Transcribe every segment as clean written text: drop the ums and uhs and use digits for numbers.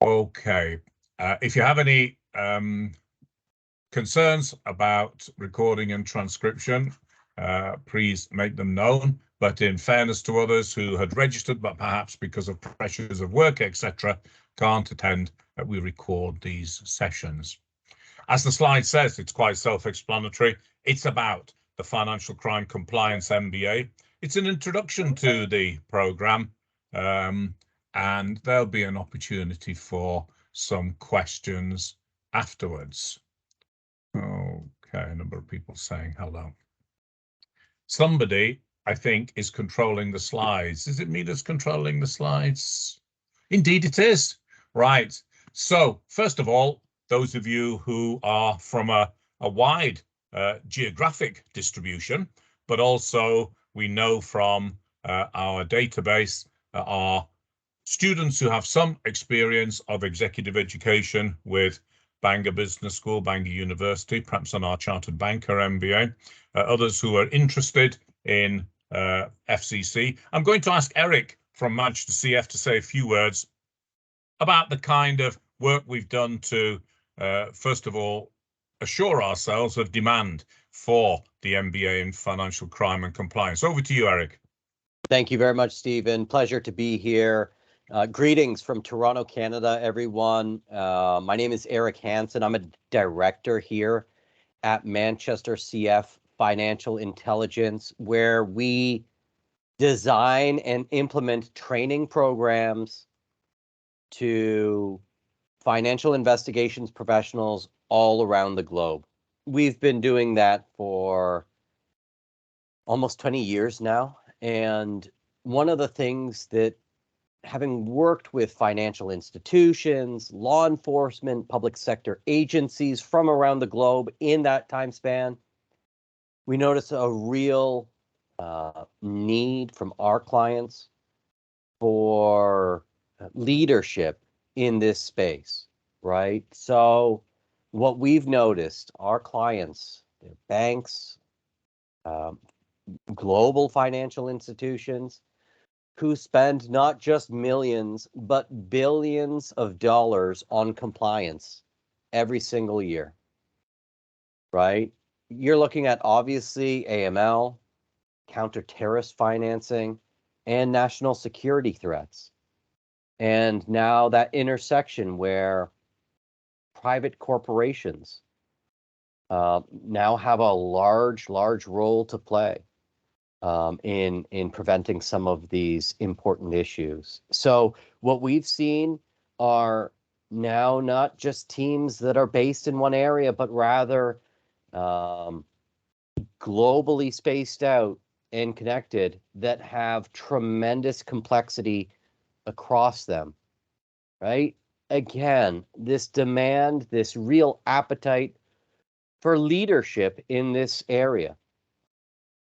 Okay. If you have any concerns about recording and transcription, please make them known. But in fairness to others who had registered, but perhaps because of pressures of work, etc., can't attend, we record these sessions. As the slide says, it's quite self-explanatory. It's about the Financial Crime Compliance MBA. It's an introduction to the program, and there'll be an opportunity for some questions afterwards. Okay, a number of people saying hello. Somebody, I think, is controlling the slides. Is it me that's controlling the slides? Indeed it is. Right. So, first of all, those of you who are from a wide geographic distribution, but also we know from our database are students who have some experience of executive education with Bangor Business School, Bangor University, perhaps on our Chartered Banker MBA, others who are interested in FCC. I'm going to ask Eric from ManchesterCF to say a few words about the kind of work we've done to, first of all, assure ourselves of demand for the MBA in Financial Crime and Compliance. Over to you, Eric. Thank you very much, Stephen. Pleasure to be here. Greetings from Toronto, Canada, everyone. My name is Eric Hansen. I'm a director here at ManchesterCF Financial Intelligence, where we design and implement training programs to financial investigations professionals all around the globe. We've been doing that for almost 20 years now. And one of the things that, having worked with financial institutions, law enforcement, public sector agencies from around the globe in that time span, we notice a real need from our clients for leadership in this space, right? So what we've noticed, our clients, their banks, global financial institutions, who spend not just millions, but billions of dollars on compliance every single year, right? You're looking at obviously AML, counter-terrorist financing, and national security threats. And now that intersection where private corporations now have a large role to play in preventing some of these important issues. So what we've seen are now not just teams that are based in one area, but rather globally spaced out and connected that have tremendous complexity across them, right? Again, this demand, this real appetite for leadership in this area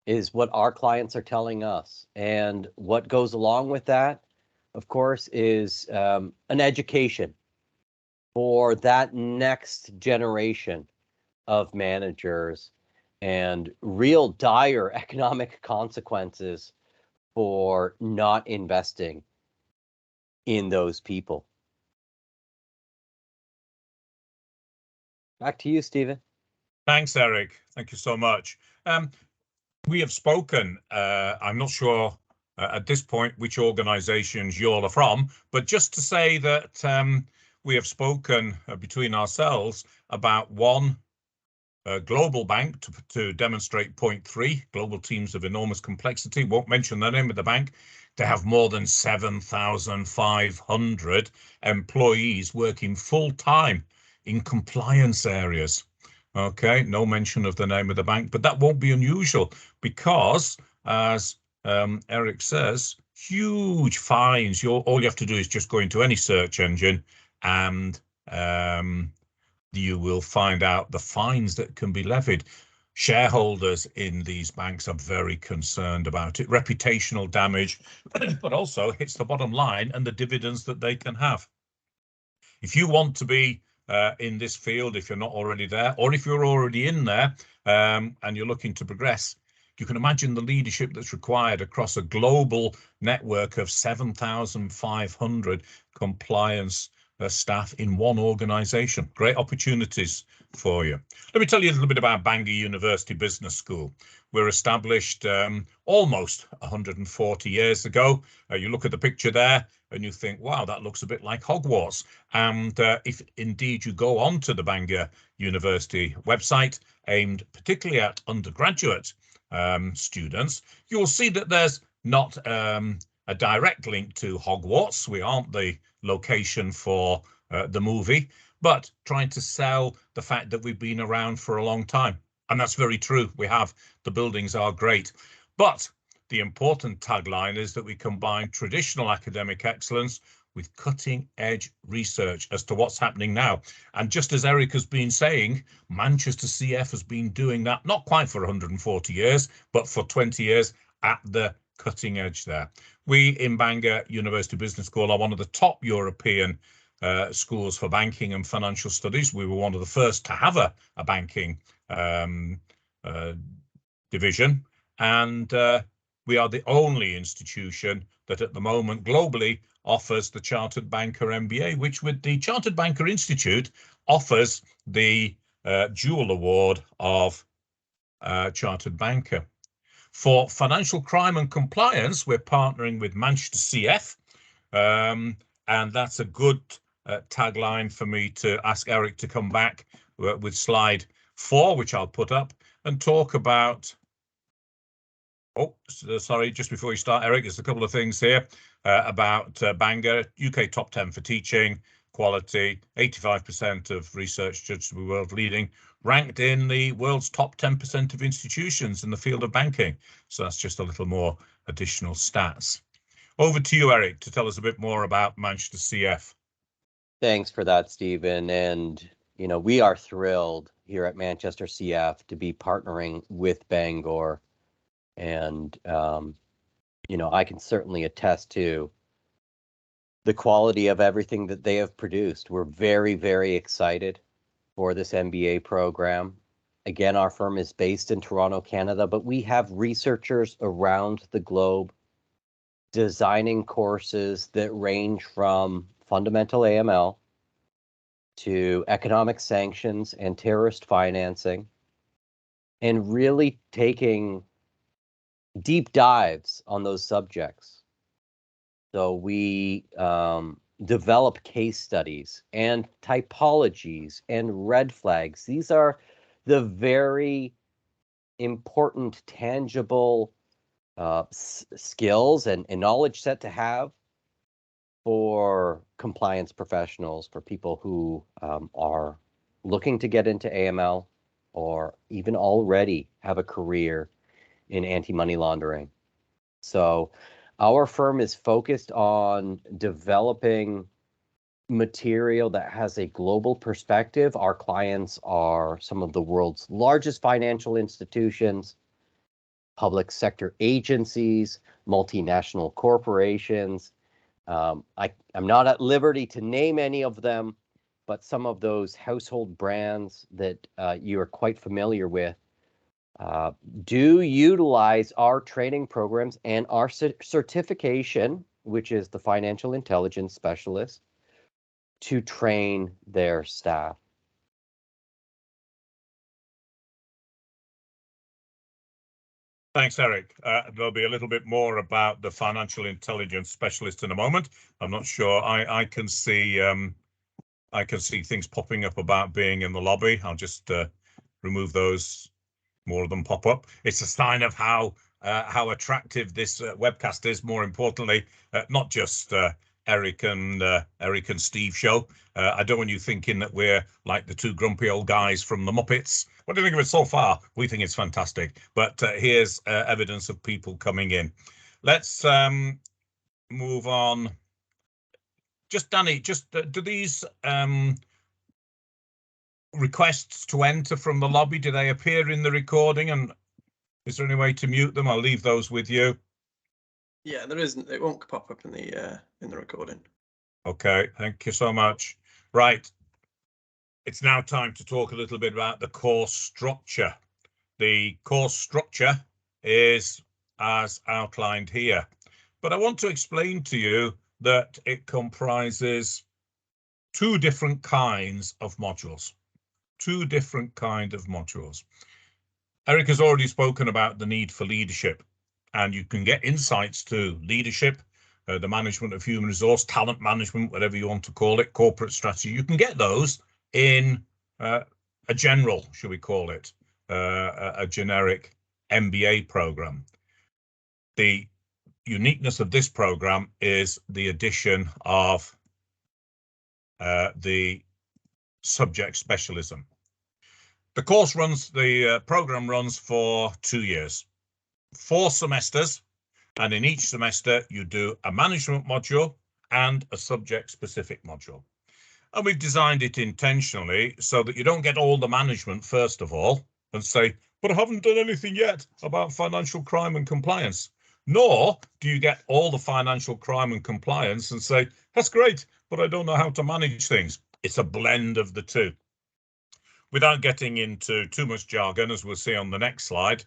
is what our clients are telling us. And what goes along with that, of course, is an education for that next generation of managers and real dire economic consequences for not investing in those people. Back to you, Stephen. Thanks, Eric. Thank you so much. We have spoken, I'm not sure at this point which organizations you all are from, but just to say that we have spoken between ourselves about one global bank to demonstrate point 3, global teams of enormous complexity. Won't mention the name of the bank. They have more than 7,500 employees working full time in compliance areas. Okay, no mention of the name of the bank, but that won't be unusual because, as Eric says, huge fines. All you have to do is just go into any search engine and you will find out the fines that can be levied. Shareholders in these banks are very concerned about it. Reputational damage, but also hits the bottom line and the dividends that they can have. If you want to be in this field, if you're not already there, or if you're already in there and you're looking to progress, You can imagine the leadership that's required across a global network of 7,500 compliance staff in one organization. Great opportunities for you. Let me tell you a little bit about Bangor University Business School. We're established almost 140 years ago. You look at the picture there and you think, wow, that looks a bit like Hogwarts. And if indeed you go onto the Bangor University website, aimed particularly at undergraduate students, you'll see that there's not a direct link to Hogwarts. We aren't the location for the movie, but trying to sell the fact that we've been around for a long time. And that's very true. We have. The buildings are great. But the important tagline is that we combine traditional academic excellence with cutting edge research as to what's happening now. And just as Eric has been saying, ManchesterCF has been doing that, not quite for 140 years, but for 20 years at the cutting edge there. We in Bangor University Business School are one of the top European schools for banking and financial studies. We were one of the first to have a banking division, and we are the only institution that at the moment globally offers the Chartered Banker MBA, which with the Chartered Banker Institute offers the dual award of Chartered Banker. For Financial Crime and Compliance, we're partnering with ManchesterCF, and that's a good tagline for me to ask Eric to come back with slide 4, which I'll put up, and talk about. Oh, sorry, just before you start, Eric, there's a couple of things here about Bangor, UK top 10 for teaching, quality, 85% of research judged to be world leading, ranked in the world's top 10% of institutions in the field of banking. So that's just a little more additional stats. Over to you, Eric, to tell us a bit more about ManchesterCF. Thanks for that, Stephen. And, you know, we are thrilled here at ManchesterCF to be partnering with Bangor. And, you know, I can certainly attest to the quality of everything that they have produced. We're very, very excited for this MBA program. Again, our firm is based in Toronto, Canada, but we have researchers around the globe designing courses that range from fundamental AML to economic sanctions and terrorist financing, and really taking deep dives on those subjects. So we develop case studies and typologies and red flags. These are the very important, tangible skills and knowledge set to have for compliance professionals, for people who are looking to get into AML or even already have a career in anti-money laundering. So our firm is focused on developing material that has a global perspective. Our clients are some of the world's largest financial institutions, public sector agencies, multinational corporations. I'm not at liberty to name any of them, but some of those household brands that you are quite familiar with do utilize our training programs and our certification, which is the Financial Intelligence Specialist, to train their staff. Thanks, Eric. There'll be a little bit more about the Financial Intelligence Specialist in a moment. I'm not sure. I can see things popping up about being in the lobby. I'll just remove those. More of them pop up. It's a sign of how attractive this webcast is. More importantly, not just Eric and Steve show. I don't want you thinking that we're like the two grumpy old guys from the Muppets. What do you think of it so far? We think it's fantastic. But here's evidence of people coming in. Let's move on. Just Danny, do these requests to enter from the lobby, do they appear in the recording, and is there any way to mute them? I'll leave those with you. Yeah, there isn't. It won't pop up in the recording. Okay, thank you so much. Right, it's now time to talk a little bit about the course structure. The course structure is as outlined here. But I want to explain to you that it comprises two different kinds of modules. Two different kinds of modules. Eric has already spoken about the need for leadership, and you can get insights to leadership, the management of human resource, talent management, whatever you want to call it, corporate strategy. You can get those in a general, shall we call it, a generic MBA program. The uniqueness of this program is the addition of the subject specialism. The program runs for 2 years, 4 semesters, and in each semester you do a management module and a subject specific module. And we've designed it intentionally so that you don't get all the management first of all and say, but I haven't done anything yet about financial crime and compliance. Nor do you get all the financial crime and compliance and say, that's great, but I don't know how to manage things. It's a blend of the two. Without getting into too much jargon, as we'll see on the next slide,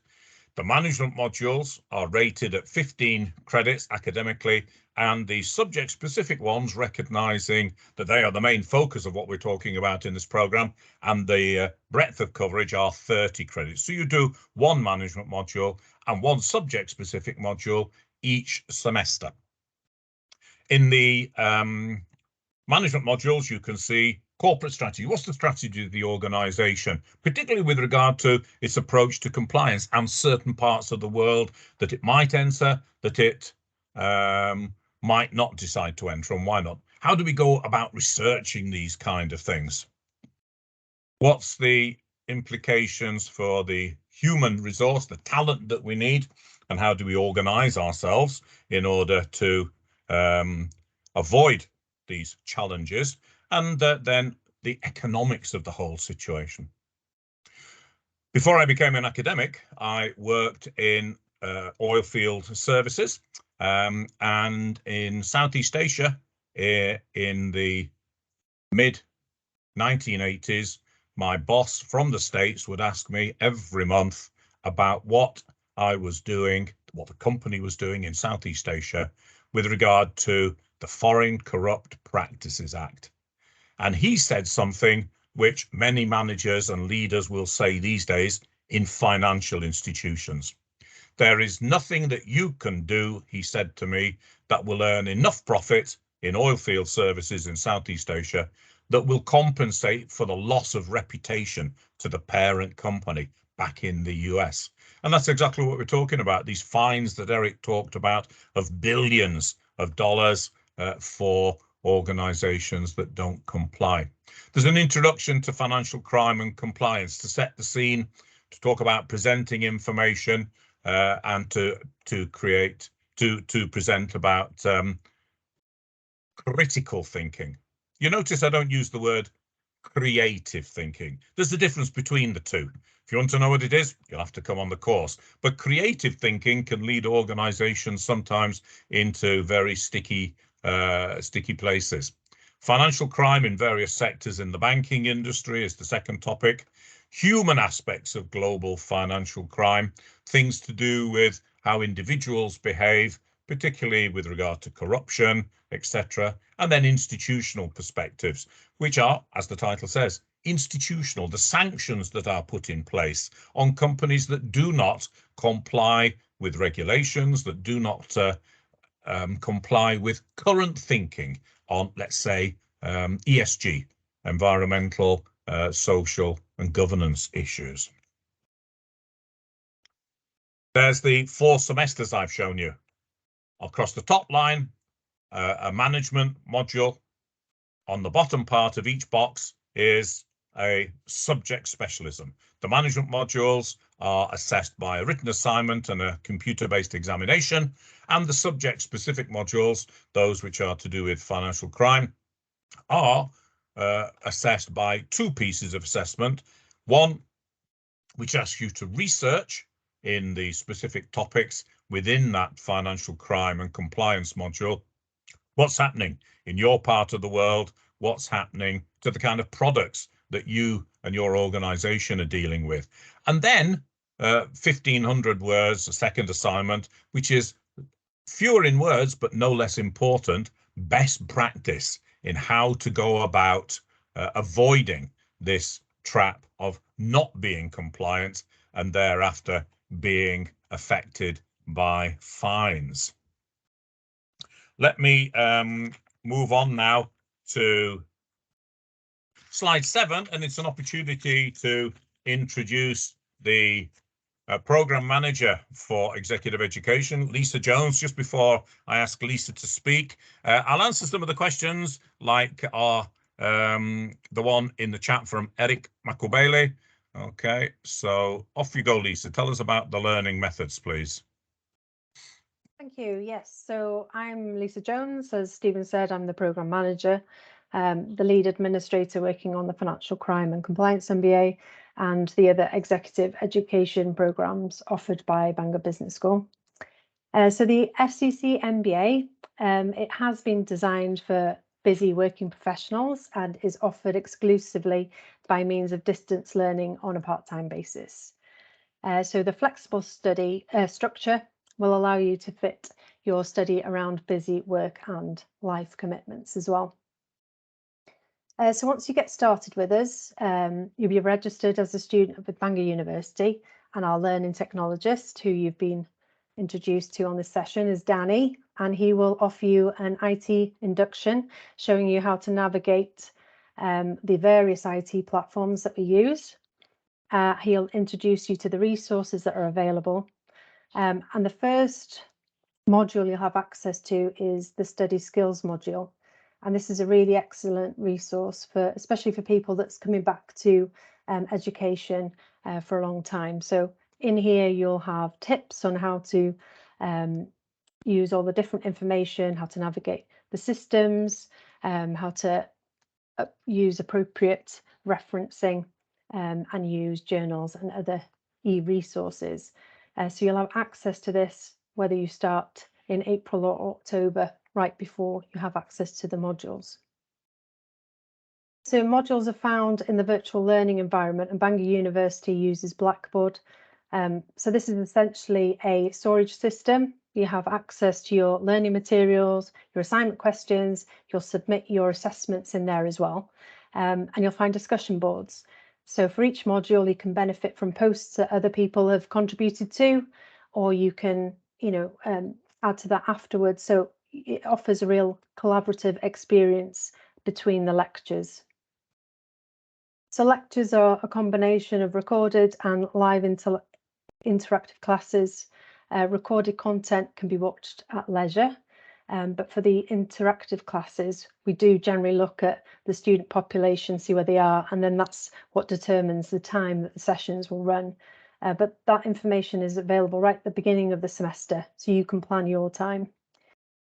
the management modules are rated at 15 credits academically, and the subject-specific ones, recognizing that they are the main focus of what we're talking about in this program, and the breadth of coverage are 30 credits. So you do one management module and one subject-specific module each semester. In the management modules, you can see corporate strategy. What's the strategy of the organization, particularly with regard to its approach to compliance and certain parts of the world that it might enter, that it might not decide to enter, and why not? How do we go about researching these kind of things? What's the implications for the human resource, the talent that we need, and how do we organize ourselves in order to avoid these challenges, and then the economics of the whole situation. Before I became an academic, I worked in oil field services and in Southeast Asia in the mid 1980s. My boss from the States would ask me every month about what I was doing, what the company was doing in Southeast Asia with regard to the Foreign Corrupt Practices Act. And he said something which many managers and leaders will say these days in financial institutions. There is nothing that you can do, he said to me, that will earn enough profit in oil field services in Southeast Asia that will compensate for the loss of reputation to the parent company back in the US. And that's exactly what we're talking about, these fines that Eric talked about of billions of dollars for organizations that don't comply. There's an introduction to financial crime and compliance to set the scene, to talk about presenting information and to present about critical thinking. You notice I don't use the word creative thinking. There's a difference between the two. If you want to know what it is, you'll have to come on the course. But creative thinking can lead organizations sometimes into very sticky places. Financial crime in various sectors in the banking industry is the second topic. Human aspects of global financial crime, things to do with how individuals behave, particularly with regard to corruption, etc. And then institutional perspectives, which are, as the title says, institutional, the sanctions that are put in place on companies that do not comply with regulations, that do not comply with current thinking on, let's say, ESG, environmental, social and governance issues. There's the 4 semesters I've shown you. Across the top line, a management module. On the bottom part of each box is a subject specialism. The management modules are assessed by a written assignment and a computer-based examination, and the subject-specific modules, those which are to do with financial crime, are assessed by 2 pieces of assessment. One, which asks you to research in the specific topics within that financial crime and compliance module. What's happening in your part of the world? What's happening to the kind of products that you and your organization are dealing with? And then 1,500 words, a second assignment, which is fewer in words, but no less important, best practice in how to go about avoiding this trap of not being compliant and thereafter being affected by fines. Let me move on now to slide 7, and it's an opportunity to introduce the Program Manager for Executive Education, Lisa Jones. Just before I ask Lisa to speak, I'll answer some of the questions like the one in the chat from Eric Macubele. Okay, so off you go, Lisa. Tell us about the learning methods, please. Thank you. Yes, so I'm Lisa Jones. As Stephen said, I'm the Program Manager, the lead administrator working on the Financial Crime and Compliance MBA and the other executive education programs offered by Bangor Business School. So the FCCMBA, it has been designed for busy working professionals and is offered exclusively by means of distance learning on a part-time basis. So the flexible study structure will allow you to fit your study around busy work and life commitments as well. So once you get started with us, you'll be registered as a student with Bangor University, and our learning technologist, who you've been introduced to on this session, is Danny, and he will offer you an IT induction, showing you how to navigate the various IT platforms that we use. He'll introduce you to the resources that are available. And the first module you'll have access to is the study skills module. And this is a really excellent resource for, especially for people that's coming back to education for a long time. So in here, you'll have tips on how to use all the different information, how to navigate the systems, how to use appropriate referencing and use journals and other e-resources. So you'll have access to this whether you start in April or October, right before you have access to the modules. So modules are found in the virtual learning environment, and Bangor University uses Blackboard. So this is essentially a storage system. You have access to your learning materials, your assignment questions, you'll submit your assessments in there as well, and you'll find discussion boards. So for each module, you can benefit from posts that other people have contributed to, or you can, add to that afterwards. So it offers a real collaborative experience between the lectures. So lectures are a combination of recorded and live interactive classes. Recorded content can be watched at leisure, but for the interactive classes, we do generally look at the student population, see where they are, and then that's what determines the time that the sessions will run. But that information is available right at the beginning of the semester, so you can plan your time.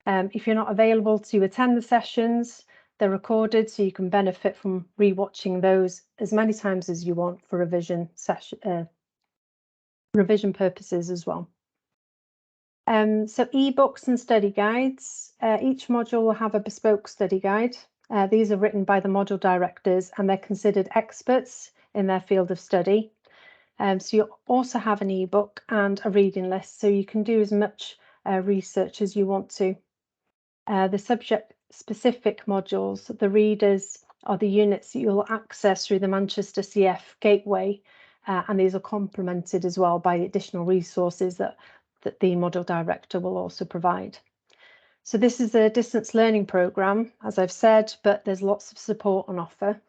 If you're not available to attend the sessions, they're recorded, so you can benefit from rewatching those as many times as you want for revision purposes as well. So ebooks and study guides. Each module will have a bespoke study guide. These are written by the module directors, and they're considered experts in their field of study. So you also have an ebook and a reading list, so you can do as much research as you want to. The subject-specific modules, the readers are the units that you'll access through the ManchesterCF gateway, and these are complemented as well by additional resources that the module director will also provide. So this is a distance learning programme, as I've said, but there's lots of support on offer.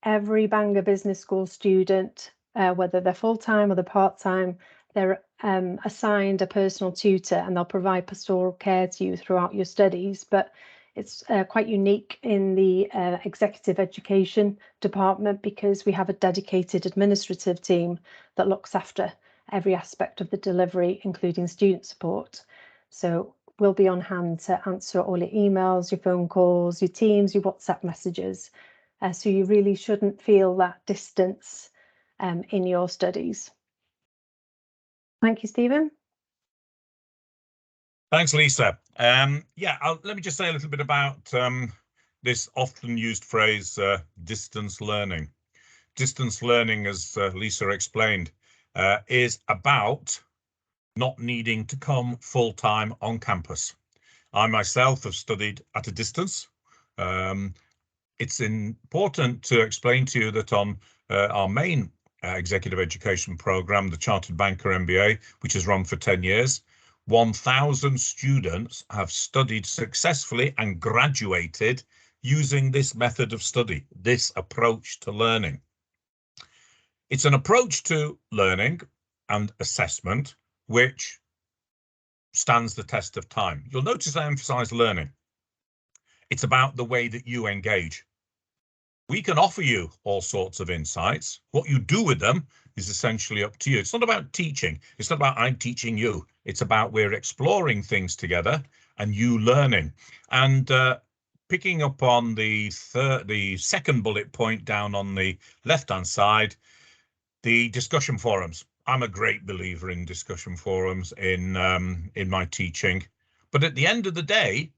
Every Bangor Business School student, whether they're full-time or they're part-time, they're assigned a personal tutor, and they'll provide pastoral care to you throughout your studies. But it's quite unique in the executive education department because we have a dedicated administrative team that looks after every aspect of the delivery, including student support. So we'll be on hand to answer all your emails, your phone calls, your Teams, your WhatsApp messages. So you really shouldn't feel that distance in your studies. Thank you, Stephen. Thanks, Lisa. Let me just say a little bit about this often used phrase, distance learning. Distance learning, as Lisa explained, is about not needing to come full-time on campus. I myself have studied at a distance. It's important to explain to you that on our main executive education program, the Chartered Banker MBA, which has run for 10 years, 1,000 students have studied successfully and graduated using this method of study, this approach to learning. It's an approach to learning and assessment which stands the test of time. You'll notice I emphasize learning. It's about the way that you engage. We can offer you all sorts of insights. What you do with them is essentially up to you. It's not about teaching. It's not about I'm teaching you. It's about we're exploring things together and you learning. And picking up on the second bullet point down on the left-hand side, the discussion forums. I'm a great believer in discussion forums in my teaching. But at the end of the day,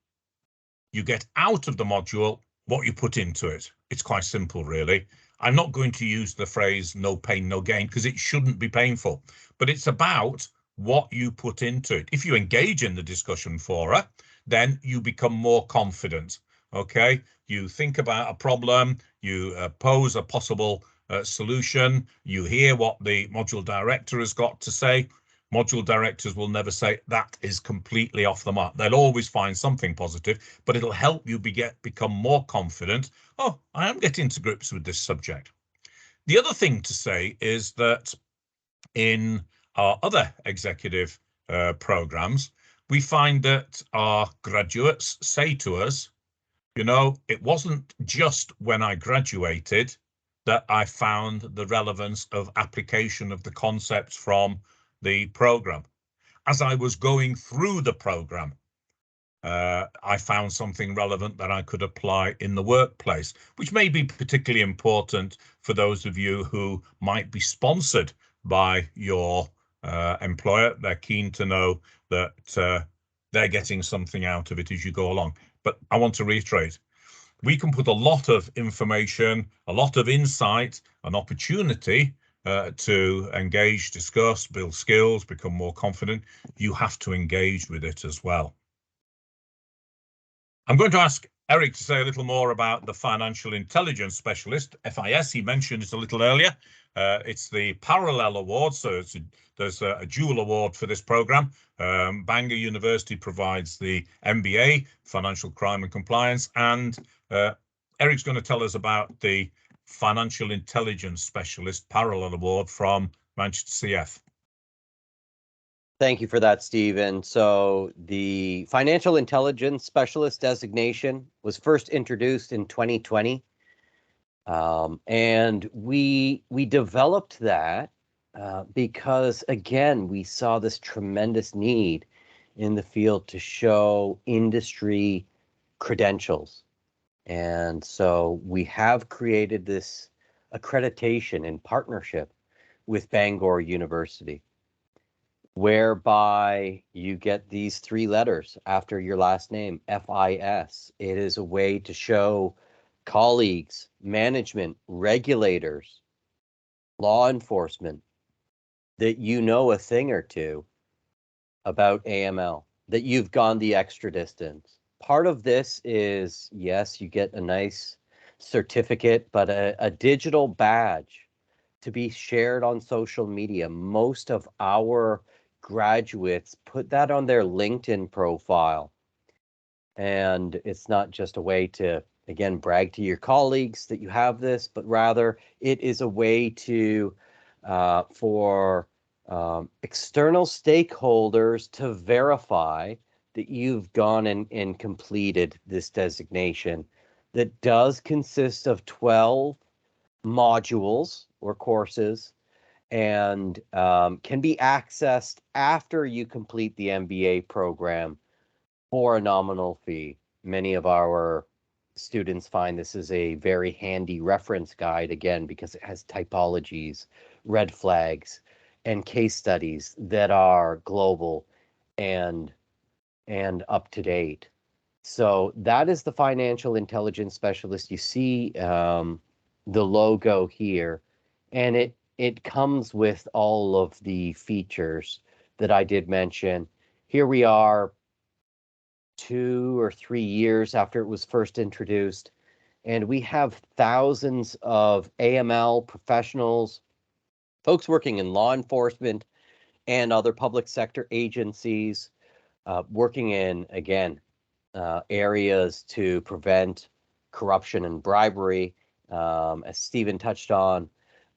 you get out of the module what you put into it. It's quite simple, really. I'm not going to use the phrase no pain, no gain, because it shouldn't be painful, but it's about what you put into it. If you engage in the discussion fora, then you become more confident. Okay, you think about a problem, you pose a possible solution, you hear what the module director has got to say. Module directors will never say that is completely off the mark. They'll always find something positive, but it'll help you become more confident. Oh, I am getting to grips with this subject. The other thing to say is that in our other executive programs, we find that our graduates say to us, you know, it wasn't just when I graduated that I found the relevance of application of the concepts from the program. As I was going through the program, I found something relevant that I could apply in the workplace, which may be particularly important for those of you who might be sponsored by your employer. They're keen to know that they're getting something out of it as you go along. But I want to reiterate, we can put a lot of information, a lot of insight, an opportunity to engage, discuss, build skills, become more confident. You have to engage with it as well. I'm going to ask Eric to say a little more about the Financial Intelligence Specialist, FIS. He mentioned it a little earlier. It's the parallel award, so there's a dual award for this program. Bangor University provides the MBA, Financial Crime and Compliance, and Eric's going to tell us about the Financial Intelligence Specialist Parallel Award from ManchesterCF. Thank you for that, Stephen. So the Financial Intelligence Specialist designation was first introduced in 2020. And we developed that because, again, we saw this tremendous need in the field to show industry credentials. And so we have created this accreditation in partnership with Bangor University, whereby you get these three letters after your last name, FIS. It is a way to show colleagues, management, regulators, law enforcement that you know a thing or two about AML, that you've gone the extra distance. Part of this is, yes, you get a nice certificate, but a digital badge to be shared on social media. Most of our graduates put that on their LinkedIn profile. And it's not just a way to, again, brag to your colleagues that you have this, but rather it is a way to for external stakeholders to verify that you've gone and completed this designation that does consist of 12 modules or courses and can be accessed after you complete the MBA program for a nominal fee. Many of our students find this is a very handy reference guide, again, because it has typologies, red flags, and case studies that are global and up to date. So that is the Financial Intelligence Specialist. You see the logo here, and it comes with all of the features that I did mention. Here we are 2 or 3 years after it was first introduced, and we have thousands of AML professionals, folks working in law enforcement and other public sector agencies, working in, again, areas to prevent corruption and bribery, as Stephen touched on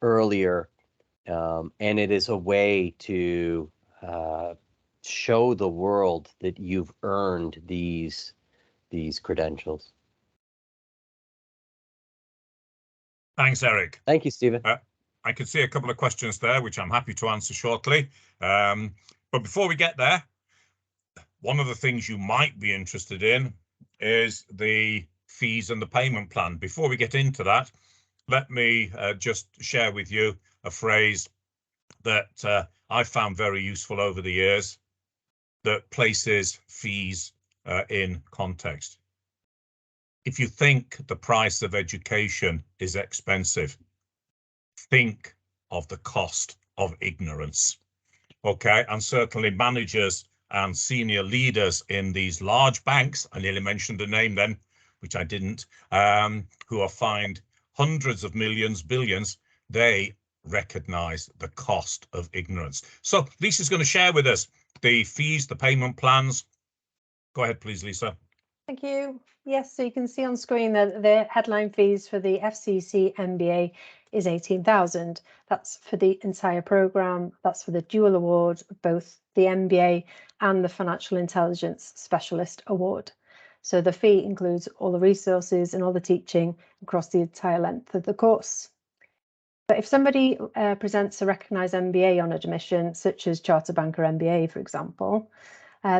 earlier. And it is a way to show the world that you've earned these credentials. Thanks, Eric. Thank you, Stephen. I can see a couple of questions there, which I'm happy to answer shortly. But before we get there, one of the things you might be interested in is the fees and the payment plan. Before we get into that, let me just share with you a phrase that I found very useful over the years that places fees in context. If you think the price of education is expensive, think of the cost of ignorance. Okay, and certainly managers and senior leaders in these large banks, I nearly mentioned a name then, which I didn't, who are fined hundreds of millions, billions, they recognize the cost of ignorance. So Lisa's going to share with us the fees, the payment plans. Go ahead, please, Lisa. Thank you. Yes, so you can see on screen that the headline fees for the FCCMBA is 18,000. That's for the entire program. That's for the dual award, both the MBA and the Financial Intelligence Specialist Award. So the fee includes all the resources and all the teaching across the entire length of the course. But if somebody presents a recognised MBA on admission, such as Chartered Banker MBA, for example,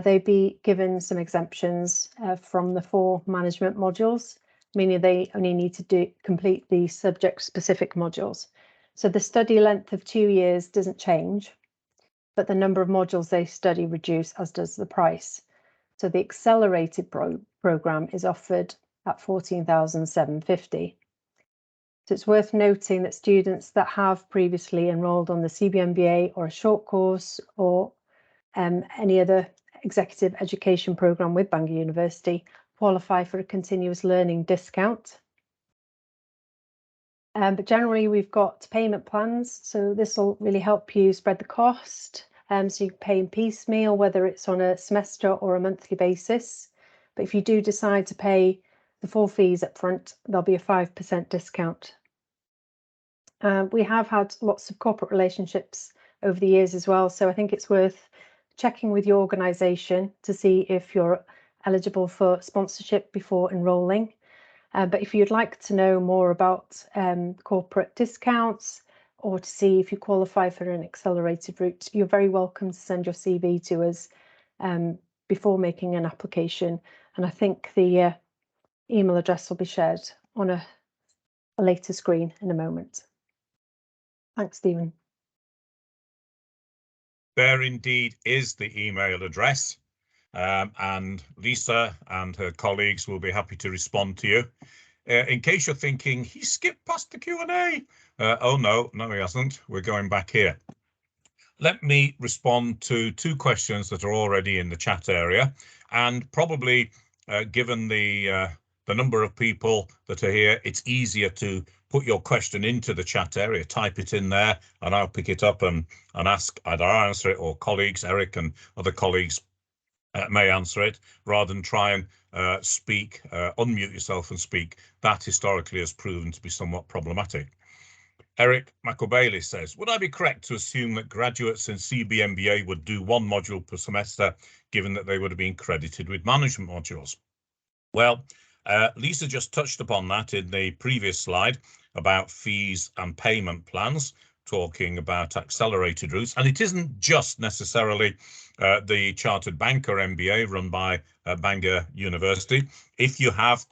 they'd be given some exemptions from the 4 management modules, meaning they only need to complete the subject-specific modules. So the study length of 2 years doesn't change, but the number of modules they study reduce, as does the price. So the accelerated program is offered at 14,750. So it's worth noting that students that have previously enrolled on the CBMBA or a short course or any other executive education program with Bangor University qualify for a continuous learning discount. But generally we've got payment plans, so this will really help you spread the cost. So you can pay in piecemeal, whether it's on a semester or a monthly basis. But if you do decide to pay the full fees up front, there'll be a 5% discount. We have had lots of corporate relationships over the years as well, so I think it's worth checking with your organisation to see if you're eligible for sponsorship before enrolling. But if you'd like to know more about corporate discounts or to see if you qualify for an accelerated route, you're very welcome to send your CV to us before making an application. And I think the email address will be shared on a later screen in a moment. Thanks, Stephen. There indeed is the email address, and Lisa and her colleagues will be happy to respond to you. In case you're thinking, he skipped past the Q&A. Oh, no, he hasn't. We're going back here. Let me respond to 2 questions that are already in the chat area, and probably given the number of people that are here, it's easier to put your question into the chat area, type it in there, and I'll pick it up and ask, either I answer it or colleagues, Eric and other colleagues may answer it, rather than try and unmute yourself and speak. That historically has proven to be somewhat problematic. Eric McAbailey says, would I be correct to assume that graduates in CBMBA would do 1 module per semester, given that they would have been credited with management modules? Well, Lisa just touched upon that in the previous slide about fees and payment plans, talking about accelerated routes. And it isn't just necessarily the Chartered Banker MBA run by Bangor University. If you have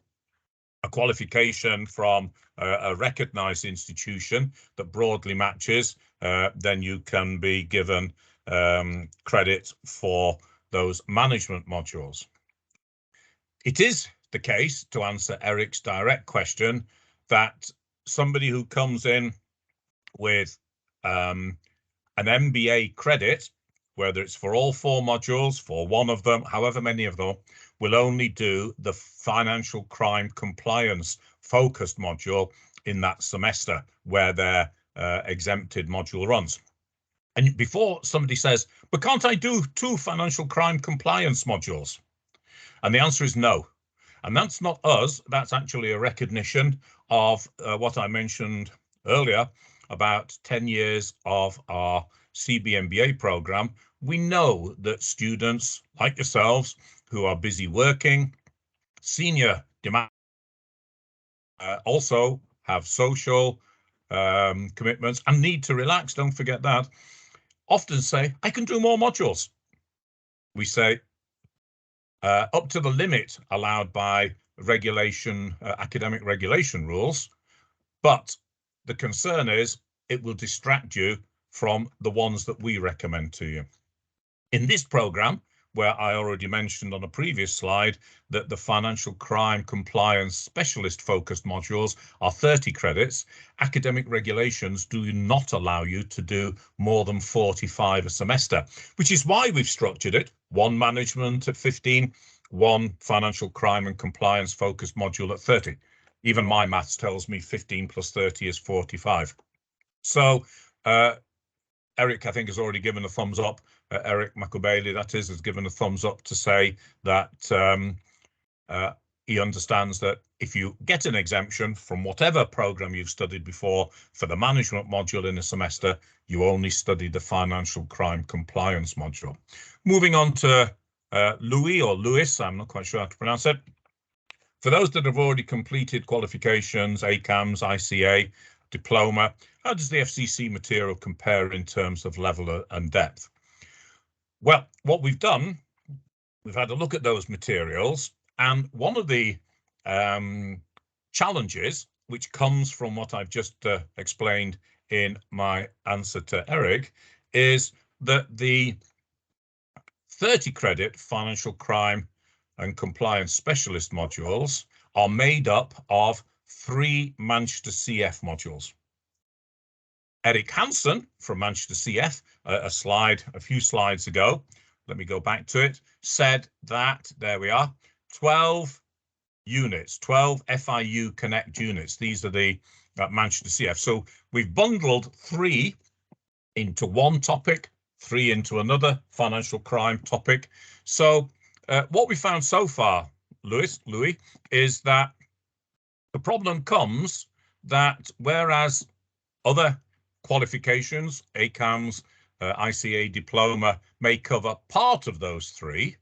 a qualification from a recognised institution that broadly matches, then you can be given credit for those management modules. It is the case, to answer Eric's direct question, that somebody who comes in with an MBA credit, whether it's for all 4 modules, for one of them, however many of them, will only do the financial crime compliance focused module in that semester where their exempted module runs. And before somebody says, but can't I do 2 financial crime compliance modules? And the answer is no. And that's not us, that's actually a recognition of what I mentioned earlier about 10 years of our CBMBA program. We know that students like yourselves who are busy working, senior demand, also have social commitments and need to relax, don't forget that, often say, I can do more modules. We say, up to the limit allowed by regulation, academic regulation rules, but the concern is it will distract you from the ones that we recommend to you. In this program, where I already mentioned on a previous slide that the financial crime compliance specialist focused modules are 30 credits, academic regulations do not allow you to do more than 45 a semester, which is why we've structured it, 1 management at 15, 1 financial crime and compliance focused module at 30. Even my maths tells me 15 plus 30 is 45. So Eric, I think, has already given a thumbs up. Eric McAbailey, that is, has given a thumbs up to say that he understands that if you get an exemption from whatever program you've studied before for the management module in a semester, you only study the financial crime compliance module. Moving on to Louis, I'm not quite sure how to pronounce it. For those that have already completed qualifications, ACAMS, ICA, diploma, how does the FCC material compare in terms of level and depth? Well, what we've done, we've had a look at those materials, and one of the challenges which comes from what I've just explained in my answer to Eric is that the 30 credit financial crime and compliance specialist modules are made up of 3 ManchesterCF modules. Eric Hansen from ManchesterCF, a few slides ago, let me go back to it, said that, there we are, 12 units, 12 FIU Connect units. These are the ManchesterCF. So we've bundled 3 into one topic, 3 into another financial crime topic. So what we found so far, Louis, is that the problem comes that whereas other qualifications, ACAMS, ICA diploma, may cover part of those 3,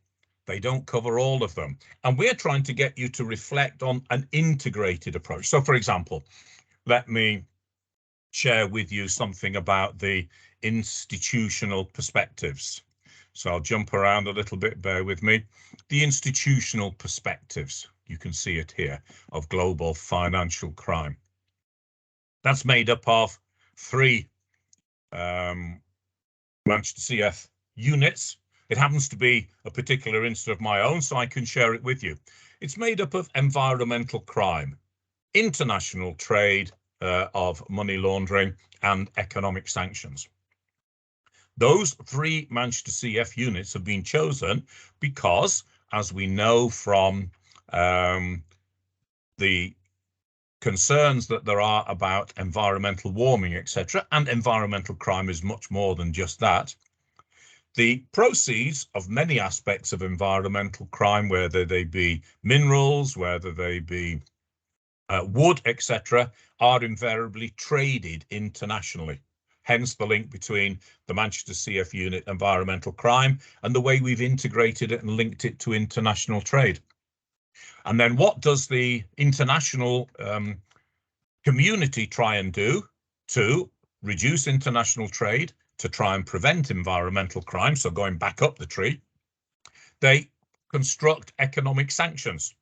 they don't cover all of them. And we're trying to get you to reflect on an integrated approach. So, for example, let me share with you something about the institutional perspectives. So I'll jump around a little bit, bear with me. The institutional perspectives, you can see it here, of global financial crime. That's made up of 3 ManchesterCF units. It happens to be a particular instance of my own, so I can share it with you. It's made up of environmental crime, international trade of money laundering, and economic sanctions. Those 3 ManchesterCF units have been chosen because, as we know from the concerns that there are about environmental warming, etc., and environmental crime is much more than just that. The proceeds of many aspects of environmental crime, whether they be minerals, whether they be wood, etc., are invariably traded internationally. Hence the link between the ManchesterCF unit environmental crime and the way we've integrated it and linked it to international trade. And then what does the international community try and do to reduce international trade, to try and prevent environmental crime? So going back up the tree, they construct economic sanctions.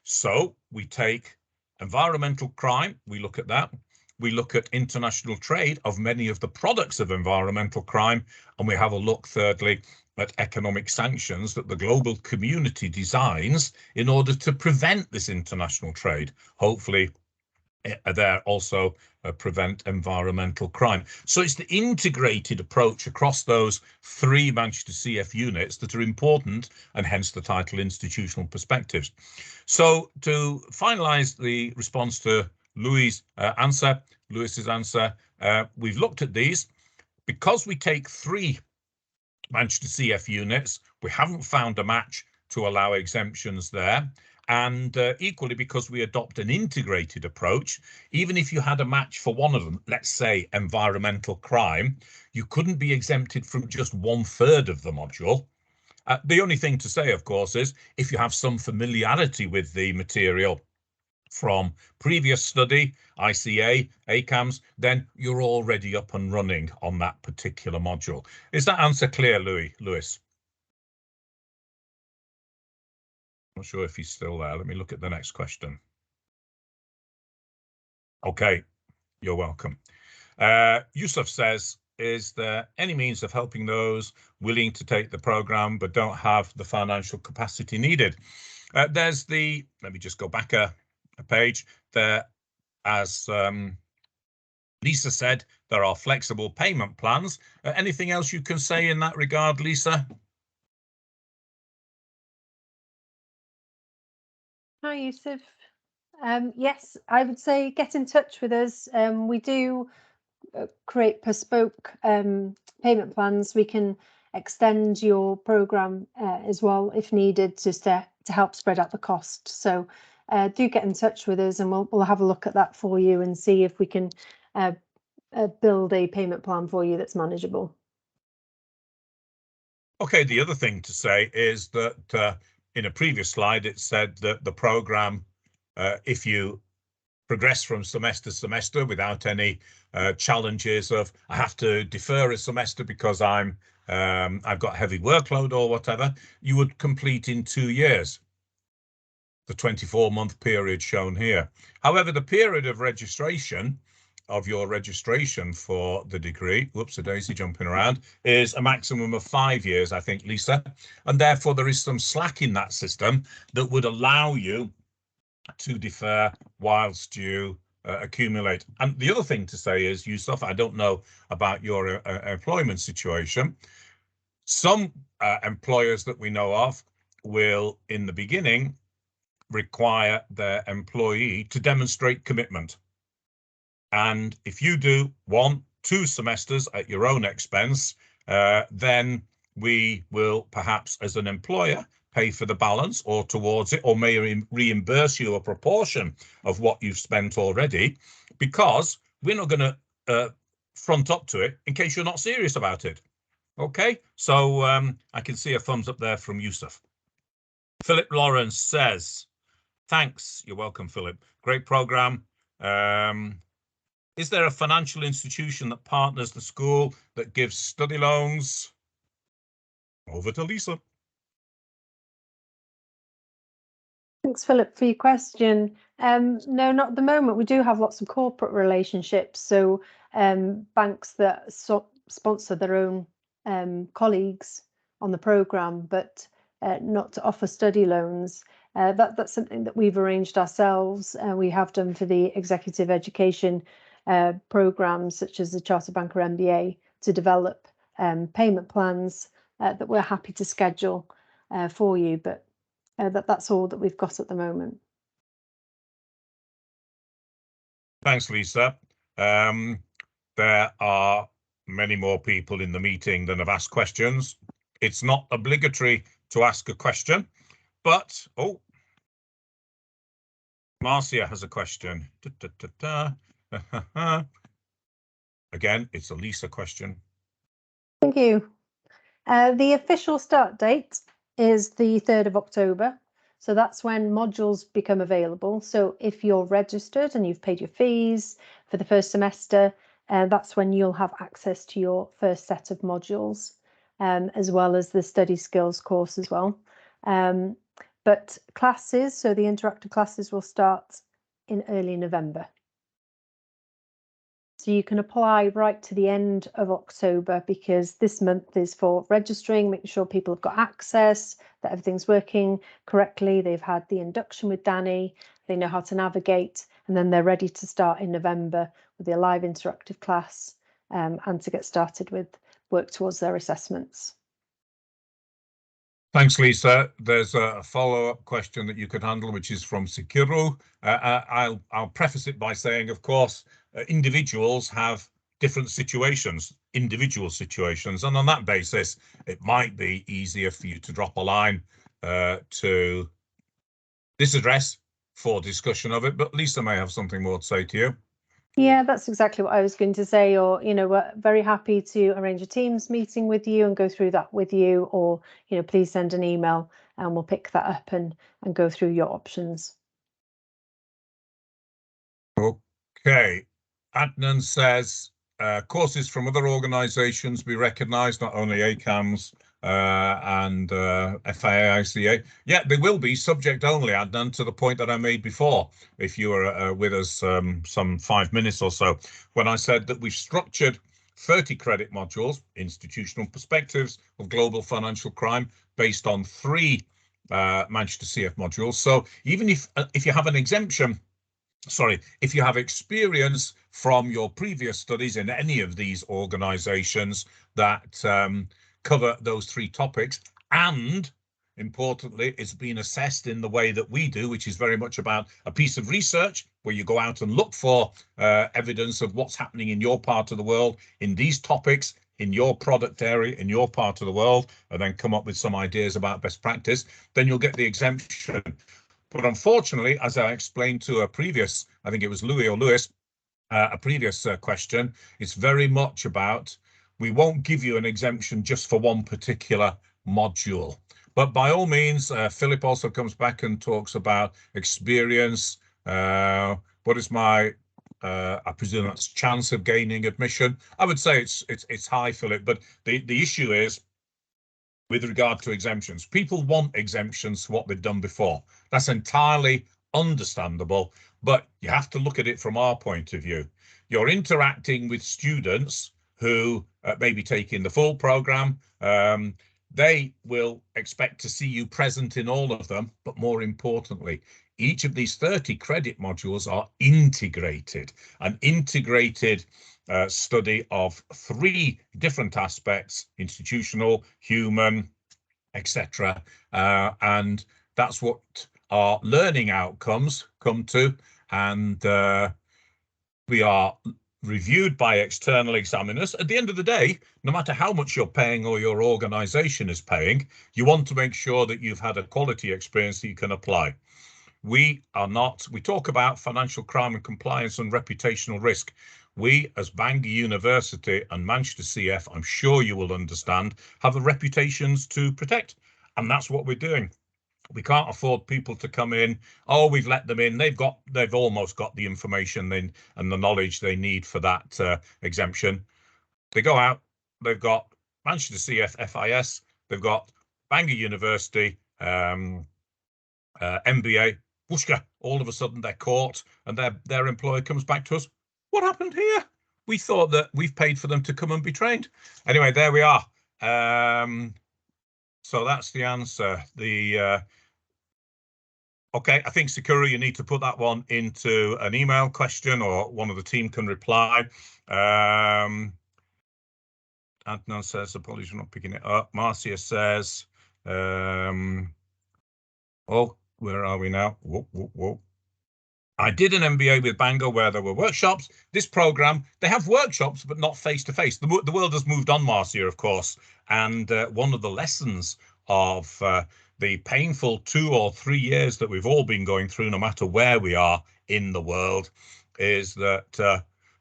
So we take environmental crime, we look at that. We look at international trade of many of the products of environmental crime, and we have a look, thirdly, at economic sanctions that the global community designs in order to prevent this international trade, hopefully there also prevent environmental crime. So it's the integrated approach across those 3 Manchester CF units that are important, and hence the title Institutional Perspectives. So to finalise the response to Lewis's answer, we've looked at these. Because we take 3 Manchester CF units, we haven't found a match to allow exemptions there. And equally, because we adopt an integrated approach, even if you had a match for one of them, let's say environmental crime, you couldn't be exempted from just 1/3 of the module. The only thing to say, of course, is if you have some familiarity with the material from previous study, ICA, ACAMS, then you're already up and running on that particular module. Is that answer clear, Lewis? Not sure if he's still there. Let me look at the next question. Okay, you're welcome. Yusuf says, is there any means of helping those willing to take the program but don't have the financial capacity needed? There's the, let me just go back a page there. As Lisa said, there are flexible payment plans. Anything else you can say in that regard, Lisa? Hi, Yusuf. Yes, I would say get in touch with us. We do create bespoke payment plans. We can extend your program as well if needed, just to help spread out the cost. So do get in touch with us, and we'll have a look at that for you and see if we can build a payment plan for you that's manageable. Okay, the other thing to say is that in a previous slide, it said that the program, if you progress from semester to semester without any challenges of I have to defer a semester because I've got heavy workload or whatever, you would complete in 2 years, the 24-month period shown here. However, the period of registration of your registration for the degree, whoops, a daisy jumping around, is a maximum of 5 years, I think, Lisa, and therefore there is some slack in that system that would allow you to defer whilst you accumulate. And the other thing to say is, Yusuf, I don't know about your employment situation. Some employers that we know of will, in the beginning, require their employee to demonstrate commitment. And if you do 1, 2 semesters at your own expense, then we will perhaps, as an employer, pay for the balance or towards it, or may reimburse you a proportion of what you've spent already, because we're not going to front up to it in case you're not serious about it. Okay, so I can see a thumbs up there from Yusuf. Philip Lawrence says, thanks. You're welcome, Philip. Great program. Is there a financial institution that partners the school that gives study loans? Over to Lisa. Thanks, Philip, for your question. No, not at the moment. We do have lots of corporate relationships, so banks that sponsor their own colleagues on the programme, but not to offer study loans. That's something that we've arranged ourselves. We have done for the executive education programmes, such as the Chartered Banker MBA, to develop payment plans that we're happy to schedule for you, but that's all that we've got at the moment. Thanks, Lisa. There are many more people in the meeting than have asked questions. It's not obligatory to ask a question, but Marcia has a question. Again, it's a Lisa question. Thank you. The official start date is the 3rd of October. So that's when modules become available. So if you're registered and you've paid your fees for the first semester, that's when you'll have access to your first set of modules, as well as the study skills course as well. But classes, so the interactive classes, will start in early November. So So you can apply right to the end of October, because this month is for registering, making sure people have got access, that everything's working correctly. They've had the induction with Danny, they know how to navigate, and then they're ready to start in November with their live interactive class and to get started with work towards their assessments. Thanks, Lisa. There's a follow-up question that you could handle, which is from Sikiru. I'll preface it by saying, of course, individuals have different situations, individual situations, and on that basis, it might be easier for you to drop a line to this address for discussion of it. But Lisa may have something more to say to you. Yeah, that's exactly what I was going to say. Or, we're very happy to arrange a Teams meeting with you and go through that with you, or, please send an email and we'll pick that up and go through your options. Okay. Adnan says, courses from other organisations be recognised, not only ACAMS and FIAICA. Yeah, they will be subject only, Adnan, to the point that I made before, if you were with us some 5 minutes or so, when I said that we've structured 30 credit modules, institutional perspectives of global financial crime, based on 3 ManchesterCF modules. So even if you have an exemption, if you have experience from your previous studies in any of these organizations that cover those 3 topics, and importantly, it's been assessed in the way that we do, which is very much about a piece of research where you go out and look for evidence of what's happening in your part of the world, in these topics, in your product area, in your part of the world, and then come up with some ideas about best practice, then you'll get the exemption. But unfortunately, as I explained to a previous, I think it was Louis or Lewis, a previous question, it's very much about, we won't give you an exemption just for one particular module. But by all means, Philip also comes back and talks about experience. What is my, I presume that's chance of gaining admission? I would say it's high, Philip, but the issue is, with regard to exemptions, people want exemptions for what they've done before. That's entirely understandable, but you have to look at it from our point of view. You're interacting with students who may be taking the full program. They will expect to see you present in all of them, but more importantly, each of these 30 credit modules are integrated, an integrated study of 3 different aspects: institutional, human, etc. And that's what our learning outcomes come to. And we are reviewed by external examiners. At the end of the day, no matter how much you're paying or your organization is paying, you want to make sure that you've had a quality experience that you can apply. We talk about financial crime and compliance and reputational risk. We, as Bangor University and ManchesterCF, I'm sure you will understand, have the reputations to protect. And that's what we're doing. We can't afford people to come in, oh, we've let them in, they've almost got the information and the knowledge they need for that exemption. They go out, they've got ManchesterCF FIS, they've got Bangor University MBA, whooshka, all of a sudden they're caught and their employer comes back to us. What happened here? We thought that we've paid for them to come and be trained. Anyway, there we are. So that's the answer. Okay, I think Sakura, you need to put that one into an email question, or one of the team can reply. Adnan says, apologies for not picking it up. Marcia says, oh, where are we now? Whoa. I did an MBA with Bangor where there were workshops. This program, they have workshops, but not face-to-face. The world has moved on, Marcia, of course. And one of the lessons of the painful 2 or 3 years that we've all been going through, no matter where we are in the world, is that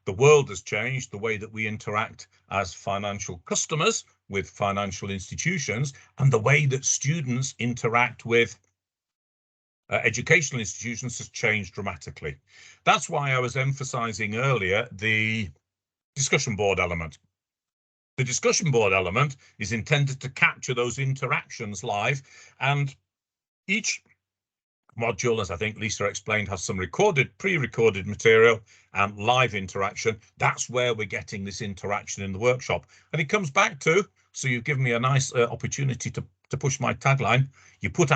the world has changed, the way that we interact as financial customers with financial institutions, and the way that students interact with educational institutions has changed dramatically. That's why I was emphasizing earlier the discussion board element. The discussion board element is intended to capture those interactions live, and each module, as I think Lisa explained, has some pre-recorded material and live interaction. That's where we're getting this interaction in the workshop. And it comes back to, so you've given me a nice opportunity to push my tagline. You get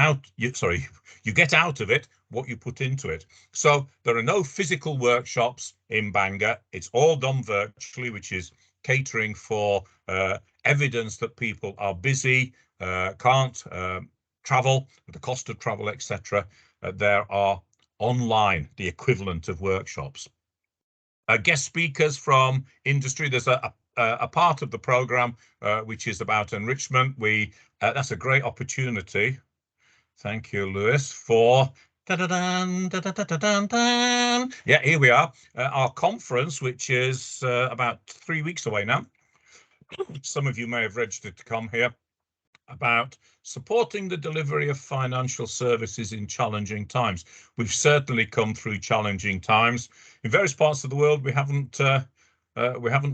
out of it what you put into it. So there are no physical workshops in Bangor. It's all done virtually, which is catering for evidence that people are busy, can't travel, the cost of travel, etc. There are online, the equivalent of workshops. Guest speakers from industry. There's a part of the program which is about enrichment. That's a great opportunity. Thank you, Lewis, for yeah, here we are. Our conference, which is about 3 weeks away now. Some of you may have registered to come here, about supporting the delivery of financial services in challenging times. We've certainly come through challenging times. In various parts of the world, we haven't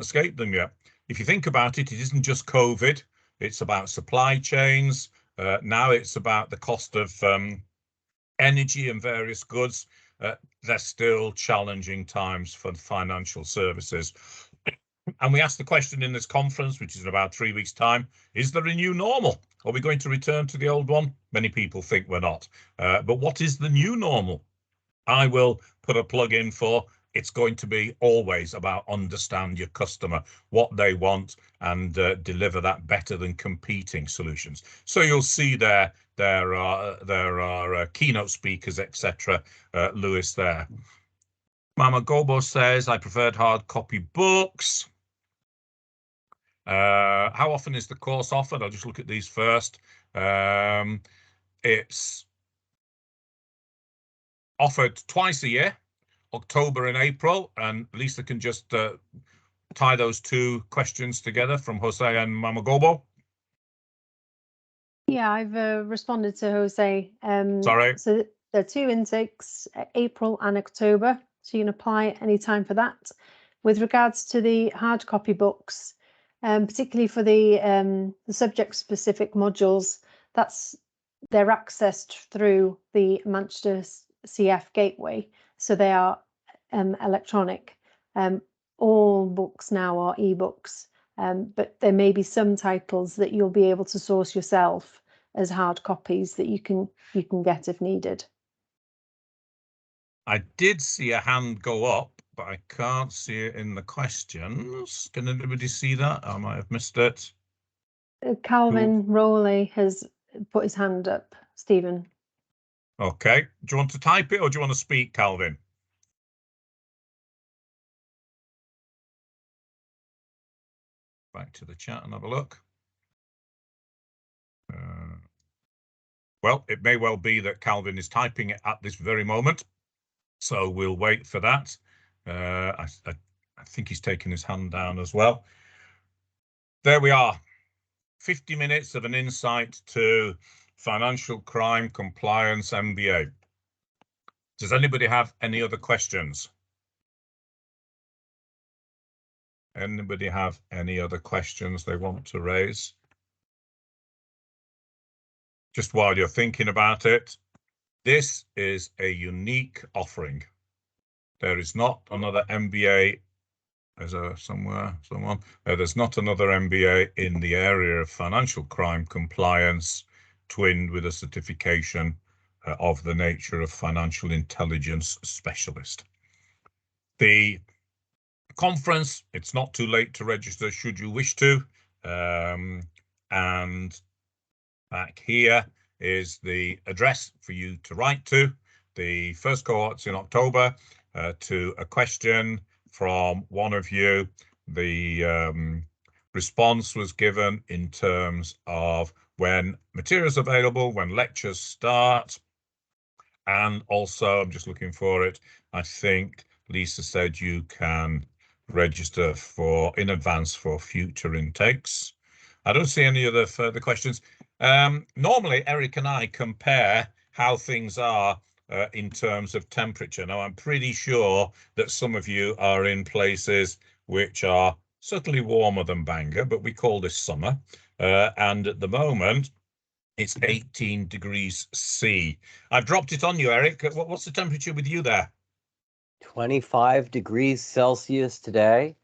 escaped them yet. If you think about it, it isn't just COVID. It's about supply chains. Now it's about the cost of energy and various goods. They're still challenging times for financial services. And we asked the question in this conference, which is in about 3 weeks' time, is there a new normal? Are we going to return to the old one? Many people think we're not. But what is the new normal? I will put a plug in for it's going to be always about understand your customer, what they want, and deliver that better than competing solutions. So you'll see there are keynote speakers, etc. Lewis there. Mama Gobo says, I preferred hard copy books. How often is the course offered? I'll just look at these first. It's offered twice a year, October and April, and Lisa can just tie those two questions together from Jose and Mama Gobo. Yeah, I've responded to Jose. Sorry. So there are two intakes, April and October, so you can apply any time for that. With regards to the hard copy books, particularly for the subject-specific modules, they're accessed through the ManchesterCF gateway, so they are electronic. All books now are ebooks, but there may be some titles that you'll be able to source yourself as hard copies that you can get if needed. I did see a hand go up, but I can't see it in the questions. Can anybody see that? I might have missed it. Calvin Rowley has put his hand up, Stephen. Okay. Do you want to type it or do you want to speak, Calvin? Back to the chat and have a look. Well, it may well be that Calvin is typing it at this very moment, so we'll wait for that. I think he's taken his hand down as well. There we are. 50 minutes of an insight to Financial Crime Compliance MBA. Does anybody have any other questions? Anybody have any other questions they want to raise? Just while you're thinking about it, this is a unique offering. There is not another MBA. There's there's not another MBA in the area of financial crime compliance twinned with a certification of the nature of financial intelligence specialist. The conference, it's not too late to register should you wish to. And back here is the address for you to write to. The first cohort's in October. To a question from one of you. The response was given in terms of when materials available, when lectures start, and also I'm just looking for it. I think Lisa said you can register in advance for future intakes. I don't see any other further questions. Normally, Eric and I compare how things are in terms of temperature. Now, I'm pretty sure that some of you are in places which are certainly warmer than Bangor, but we call this summer. And at the moment, It's 18 degrees C. I've dropped it on you, Eric. What's the temperature with you there? 25 degrees Celsius today.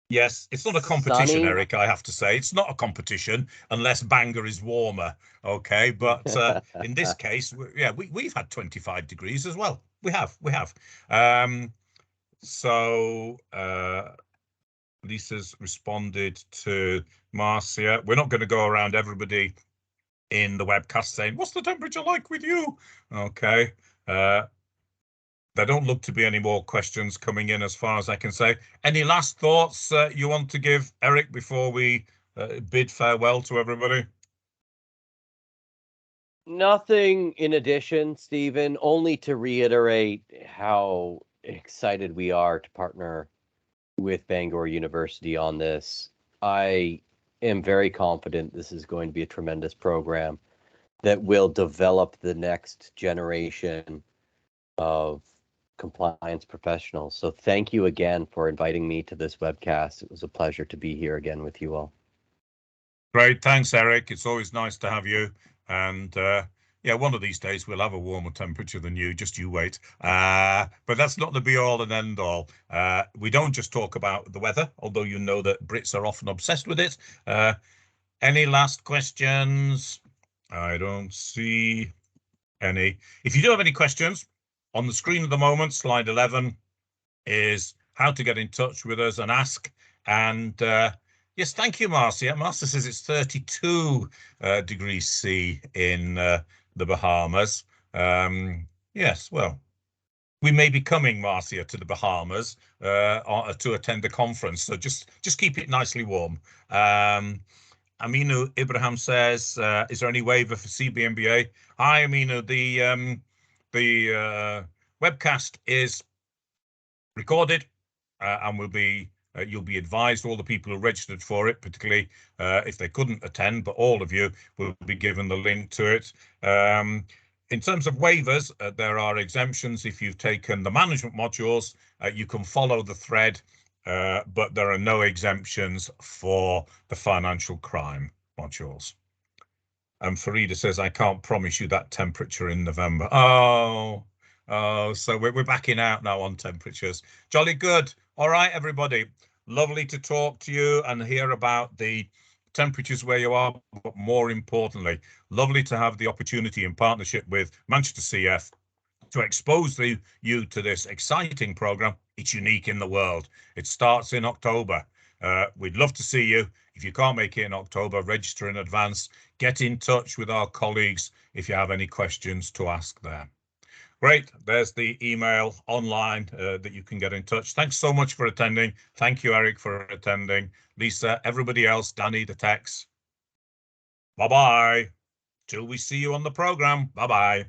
Yes, it's not a competition, Sunny. Eric, I have to say. It's not a competition unless Bangor is warmer, okay? But in this case, we've had 25 degrees as well. We have. So Lisa's responded to Marcia. We're not going to go around everybody in the webcast saying, what's the temperature like with you? Okay. There don't look to be any more questions coming in as far as I can say. Any last thoughts you want to give, Eric, before we bid farewell to everybody? Nothing in addition, Stephen, only to reiterate how excited we are to partner with Bangor University on this. I am very confident this is going to be a tremendous program that will develop the next generation of compliance professionals. So thank you again for inviting me to this webcast. It was a pleasure to be here again with you all. Great. Thanks, Eric. It's always nice to have you. And yeah, one of these days we'll have a warmer temperature than you. Just you wait. But that's not the be all and end all. We don't just talk about the weather, although you know that Brits are often obsessed with it. Any last questions? I don't see any. If you do have any questions, on the screen at the moment, slide 11 is how to get in touch with us and ask. And yes, thank you, Marcia. Marcia says it's 32 degrees C in the Bahamas. Yes, well, we may be coming, Marcia, to the Bahamas to attend a conference. So just keep it nicely warm. Aminu Ibrahim says, is there any waiver for CBMBA? Hi, Aminu. The webcast is recorded and will be you'll be advised, all the people who registered for it, particularly if they couldn't attend, but all of you will be given the link to it. In terms of waivers, there are exemptions. If you've taken the management modules, you can follow the thread, but there are no exemptions for the financial crime modules. And Farida says, I can't promise you that temperature in November. Oh, so we're backing out now on temperatures. Jolly good. All right, everybody. Lovely to talk to you and hear about the temperatures where you are, but more importantly, lovely to have the opportunity in partnership with ManchesterCF to expose you to this exciting program. It's unique in the world. It starts in October. We'd love to see you. If you can't make it in October, register in advance. Get in touch with our colleagues if you have any questions to ask there. Great. There's the email online that you can get in touch. Thanks so much for attending. Thank you, Eric, for attending. Lisa, everybody else, Danny, the techs. Bye-bye. Till we see you on the program. Bye-bye.